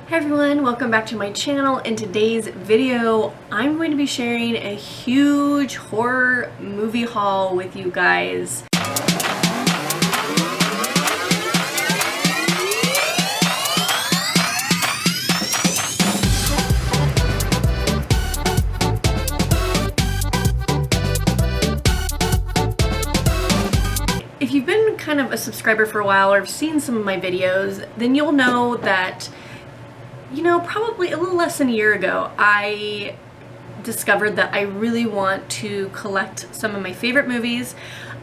Hey everyone, welcome back to my channel. In today's video, I'm going to be sharing a huge horror movie haul with you guys. If you've been kind of a subscriber for a while or have seen some of my videos, then you'll know that probably a little less than a year ago, I discovered that I really want to collect some of my favorite movies.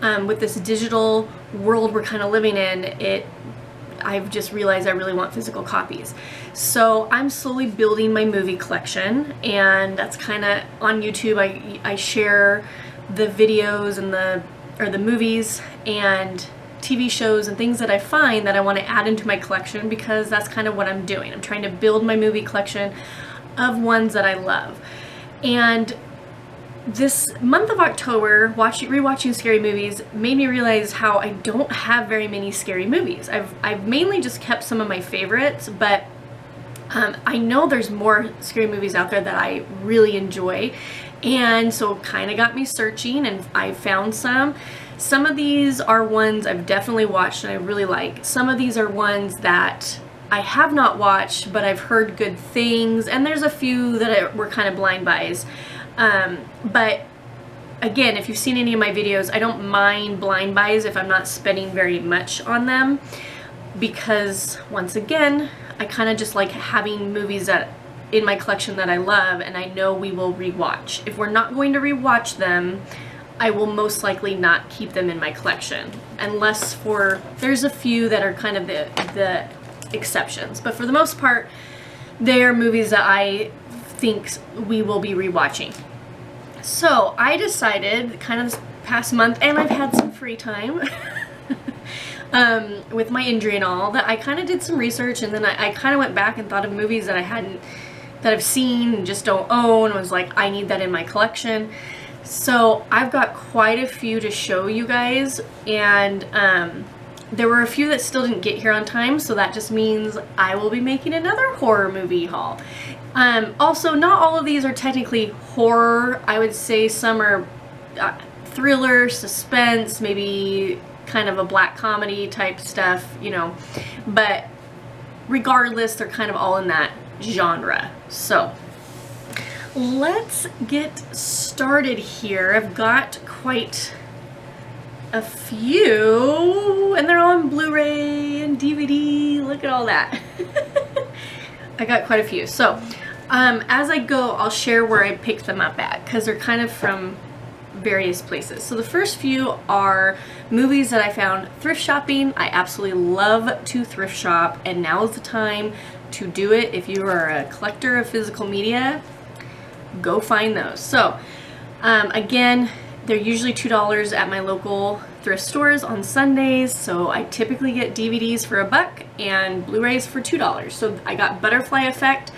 With this digital world we're kind of living in, I've just realized I really want physical copies. So I'm slowly building my movie collection, and that's kind of on YouTube. I share the videos and the movies and TV shows and things that I find that I want to add into my collection, because that's kind of what I'm doing. I'm trying to build my movie collection of ones that I love. And this month of October, rewatching scary movies made me realize how I don't have very many scary movies. I've mainly just kept some of my favorites, but I know there's more scary movies out there that I really enjoy, and so kind of got me searching, and I found some. Some of these are ones I've definitely watched and I really like. Some of these are ones that I have not watched, but I've heard good things, and there's a few that were kind of blind buys. But again, if you've seen any of my videos, I don't mind blind buys if I'm not spending very much on them, because once again, I kind of just like having movies in my collection that I love and I know we will rewatch. If we're not going to rewatch them, I will most likely not keep them in my collection, unless there's a few that are kind of the exceptions. But for the most part, they are movies that I think we will be rewatching. So I decided kind of this past month, and I've had some free time with my injury and all, that I kind of did some research, and then I kind of went back and thought of movies that I've seen and just don't own, and was like, I need that in my collection. So I've got quite a few to show you guys, and there were a few that still didn't get here on time, so that just means I will be making another horror movie haul. Also, not all of these are technically horror. I would say some are thriller, suspense, maybe kind of a black comedy type stuff, but regardless, they're kind of all in that genre. So let's get started here. I've got quite a few, and they're all on Blu-ray and DVD. Look at all that. I got quite a few. So as I go, I'll share where I picked them up at, because they're kind of from various places. So the first few are movies that I found thrift shopping. I absolutely love to thrift shop, and now is the time to do it. If you are a collector of physical media, go find those. So again, they're usually $2 at my local thrift stores on Sundays, so I typically get DVDs for $1 and Blu-rays for $2. So I got Butterfly Effect.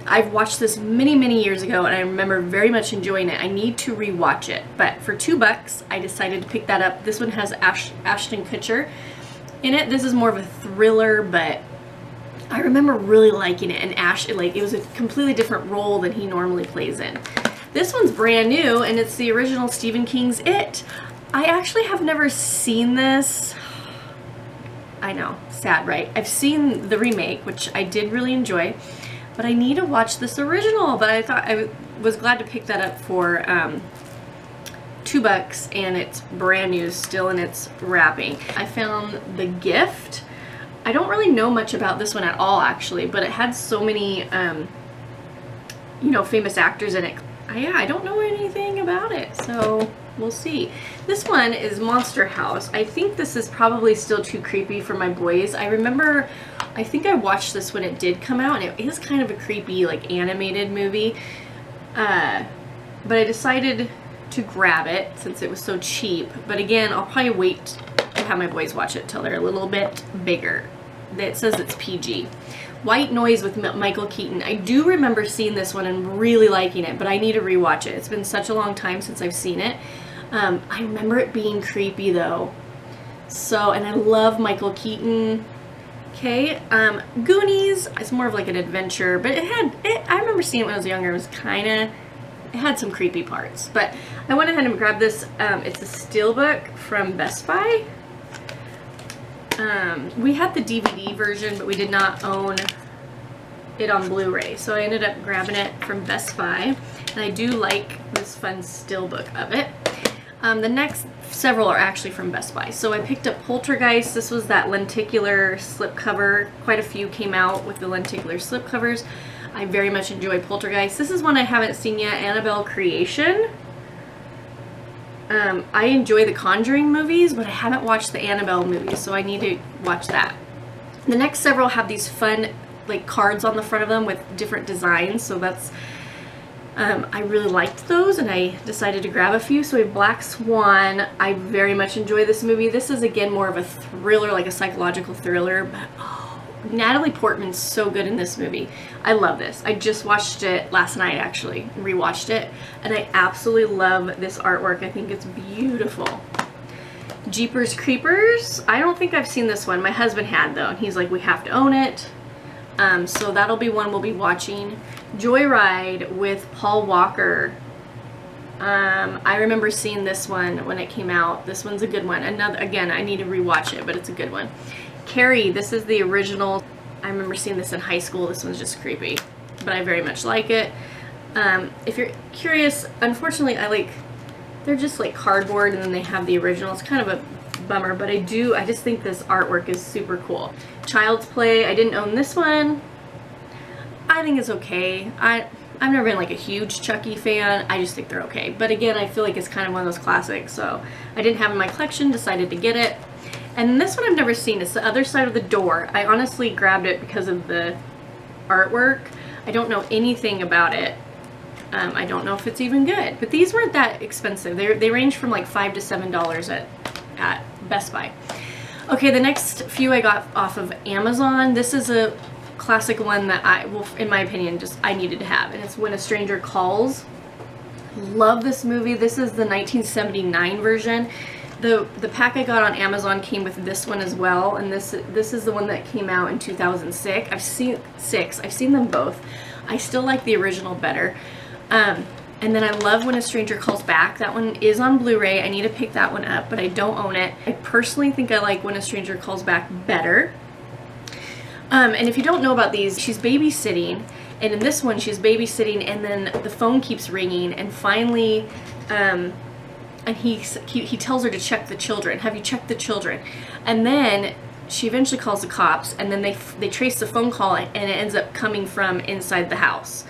I've watched this many years ago, and I remember very much enjoying it. I need to rewatch it, but for $2 I decided to pick that up. This one has Ashton Kutcher in it. This is more of a thriller, but I remember really liking it, and it was a completely different role than he normally plays in. This one's brand new, and it's the original Stephen King's It. I actually have never seen this. I know, sad, right? I've seen the remake, which I did really enjoy, but I need to watch this original. But I thought I was glad to pick that up for $2, and it's brand new, still in its wrapping. I found The Gift. I don't really know much about this one at all, actually, but it had so many, famous actors in it. Yeah, I don't know anything about it, so we'll see. This one is Monster House. I think this is probably still too creepy for my boys. I think I watched this when it did come out, and it is kind of a creepy, like, animated movie. But I decided to grab it since it was so cheap. But again, I'll probably wait to have my boys watch it till they're a little bit bigger. It says it's PG. White Noise with Michael Keaton. I do remember seeing this one and really liking it, but I need to rewatch it. It's been such a long time since I've seen it. I remember it being creepy though. So, and I love Michael Keaton. Okay, Goonies is more of like an adventure, but I remember seeing it when I was younger. It was it had some creepy parts, but I went ahead and grabbed this. It's a steelbook from Best Buy. We had the DVD version, but we did not own it on Blu-ray, so I ended up grabbing it from Best Buy, and I do like this fun steelbook of it. The next several are actually from Best Buy. So I picked up Poltergeist. This was that lenticular slipcover. Quite a few came out with the lenticular slipcovers. I very much enjoy Poltergeist. This is one I haven't seen yet, Annabelle Creation. I enjoy the Conjuring movies, but I haven't watched the Annabelle movies, so I need to watch that. The next several have these fun like cards on the front of them with different designs, so that's I really liked those, and I decided to grab a few. So we have Black Swan. I very much enjoy this movie. This is again more of a thriller, like a psychological thriller, but oh, Natalie Portman's so good in this movie. I love this. I just watched it last night, actually, rewatched it, and I absolutely love this artwork. I think it's beautiful. Jeepers Creepers. I don't think I've seen this one. My husband had, though, and he's like, we have to own it. So that'll be one we'll be watching. Joyride with Paul Walker. I remember seeing this one when it came out. This one's a good one. Again, I need to rewatch it, but it's a good one. Carrie, this is the original. I remember seeing this in high school. This one's just creepy, but I very much like it. If you're curious, unfortunately, they're just like cardboard, and then they have the original. It's kind of a bummer, but I just think this artwork is super cool. Child's Play. I didn't own this one. I think it's okay. I've never been like a huge Chucky fan. I just think they're okay. But again, I feel like it's kind of one of those classics, so I didn't have it in my collection, decided to get it. And this one I've never seen. It's The Other Side of the Door. I honestly grabbed it because of the artwork. I don't know anything about it. I don't know if it's even good. But these weren't that expensive. They range from like $5 to $7 at Best Buy. Okay, the next few I got off of Amazon. This is a classic one that in my opinion, I needed to have, and it's When a Stranger Calls. Love this movie. This is the 1979 version. The pack I got on Amazon came with this one as well, and this is the one that came out in 2006. I've seen them both. I still like the original better. And then I love When a Stranger Calls Back. That one is on Blu-ray. I need to pick that one up, but I don't own it. I personally think I like When a Stranger Calls Back better. And if you don't know about these, she's babysitting, and in this one she's babysitting, and then the phone keeps ringing, and finally, and he tells her to check the children. Have you checked the children? And then she eventually calls the cops, and then they trace the phone call, and it ends up coming from inside the house.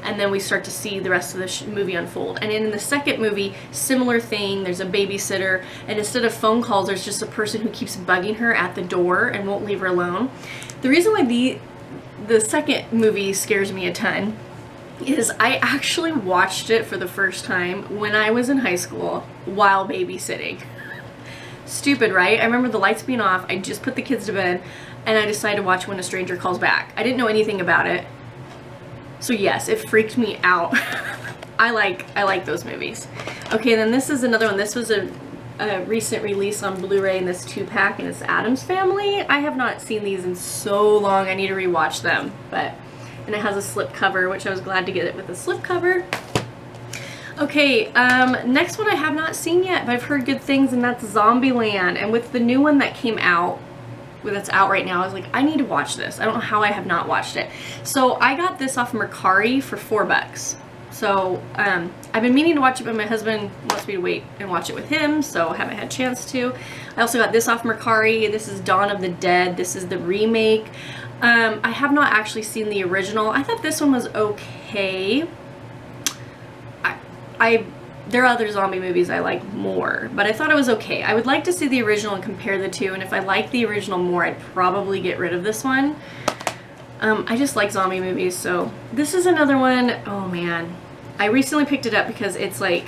And then we start to see the rest of the movie unfold. And in the second movie, similar thing. There's a babysitter, and instead of phone calls, there's just a person who keeps bugging her at the door and won't leave her alone. The reason why the second movie scares me a ton is I actually watched it for the first time when I was in high school while babysitting. Stupid, right? I remember the lights being off. I just put the kids to bed, and I decided to watch When a Stranger Calls Back. I didn't know anything about it. So yes, it freaked me out. I like those movies. Okay, then this is another one. This was a recent release on Blu-ray in this 2-pack, and it's Addams Family. I have not seen these in so long. I need to rewatch them. And it has a slip cover, which I was glad to get it with a slip cover. Okay, next one I have not seen yet, but I've heard good things, and that's Zombieland. And with the new one that came out, that's out right now, I was like, I need to watch this. I don't know how I have not watched it. So I got this off Mercari for $4. So I've been meaning to watch it, but my husband wants me to wait and watch it with him, so I haven't had a chance to. I also got this off Mercari. This is Dawn of the Dead. This is the remake. I have not actually seen the original. I thought this one was okay. There are other zombie movies I like more, but I thought it was okay. I would like to see the original and compare the two, and if I like the original more, I'd probably get rid of this one. I just like zombie movies, so this is another one. Oh man, I recently picked it up because it's like,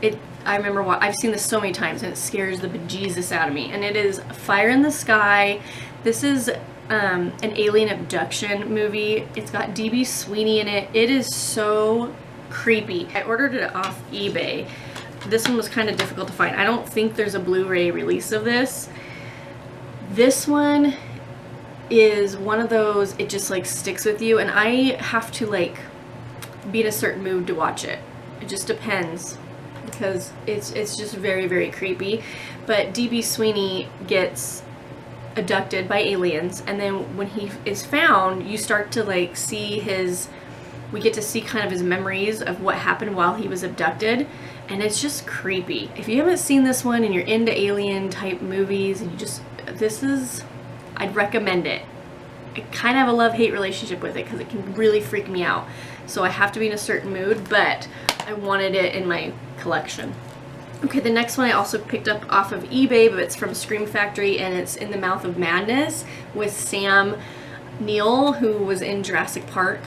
I remember I've seen this so many times, and it scares the bejesus out of me, and it is Fire in the Sky. This is an alien abduction movie. It's got D.B. Sweeney in it. It is so creepy. I ordered it off eBay. This one was kind of difficult to find. I don't think there's a Blu-ray release of this. This one is one of those, it just like sticks with you, and I have to like be in a certain mood to watch it. It just depends, because it's just very, very creepy. But D.B. Sweeney gets abducted by aliens, and then when he is found, you start to like see we get to see kind of his memories of what happened while he was abducted, and it's just creepy. If you haven't seen this one and you're into alien type movies, and I'd recommend it. I kind of have a love-hate relationship with it because it can really freak me out. So I have to be in a certain mood, but I wanted it in my collection. Okay, the next one I also picked up off of eBay, but it's from Scream Factory, and it's In the Mouth of Madness with Sam Neill, who was in Jurassic Park.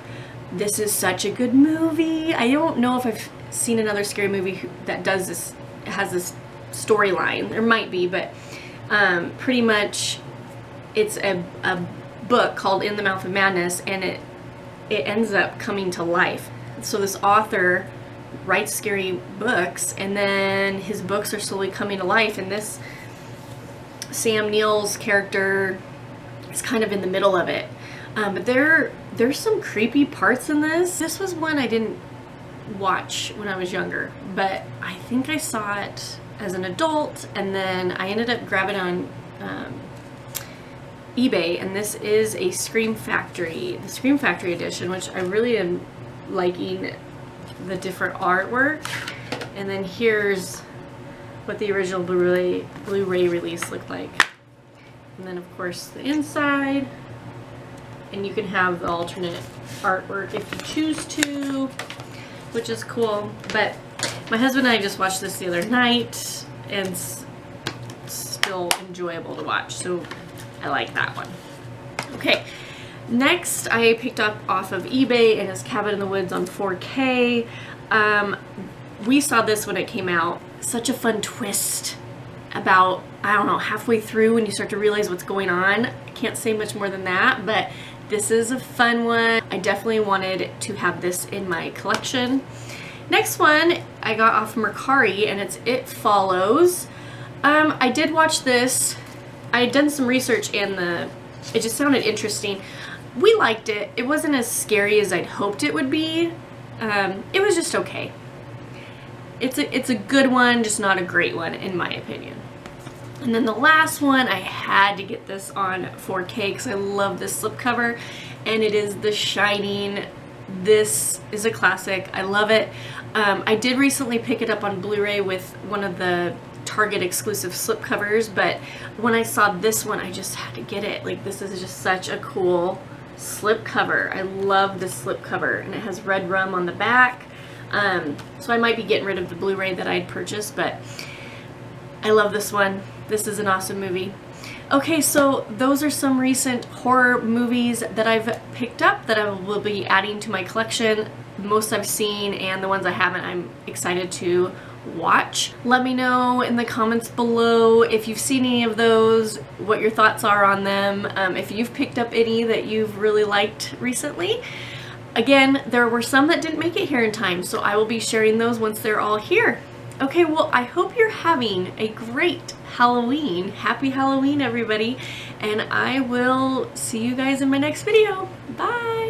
This is such a good movie. I don't know if I've seen another scary movie that does this, has this storyline. There might be, but pretty much it's a book called In the Mouth of Madness, and it ends up coming to life. So this author writes scary books, and then his books are slowly coming to life, and this Sam Neill's character is kind of in the middle of it. But there's some creepy parts in this. This was one I didn't watch when I was younger, but I think I saw it as an adult, and then I ended up grabbing it on eBay, and this is a Scream Factory, the Scream Factory edition, which I really am liking the different artwork. And then here's what the original Blu-ray release looked like. And then of course the inside, and you can have the alternate artwork if you choose to, which is cool. But my husband and I just watched this the other night, and it's still enjoyable to watch, so I like that one. Okay, next I picked up off of eBay, and it's Cabin in the Woods on 4K. We saw this when it came out. Such a fun twist about, I don't know, halfway through when you start to realize what's going on. I can't say much more than that, but this is a fun one. I definitely wanted to have this in my collection. Next one I got off Mercari, and it's It Follows. I did watch this. I had done some research, and it just sounded interesting. We liked it. It wasn't as scary as I'd hoped it would be. It was just okay. It's a good one, just not a great one in my opinion. And then the last one, I had to get this on 4K because I love this slipcover, and it is The Shining. This is a classic. I love it. I did recently pick it up on Blu-ray with one of the Target exclusive slipcovers, but when I saw this one, I just had to get it. Like, this is just such a cool slipcover. I love this slipcover, and it has red rum on the back. So I might be getting rid of the Blu-ray that I'd purchased, but I love this one. This is an awesome movie. Okay, so those are some recent horror movies that I've picked up that I will be adding to my collection. Most I've seen, and the ones I haven't, I'm excited to watch. Let me know in the comments below if you've seen any of those, what your thoughts are on them, if you've picked up any that you've really liked recently. Again, there were some that didn't make it here in time, so I will be sharing those once they're all here. Okay, well, I hope you're having a great Halloween. Happy Halloween, everybody, and I will see you guys in my next video. Bye!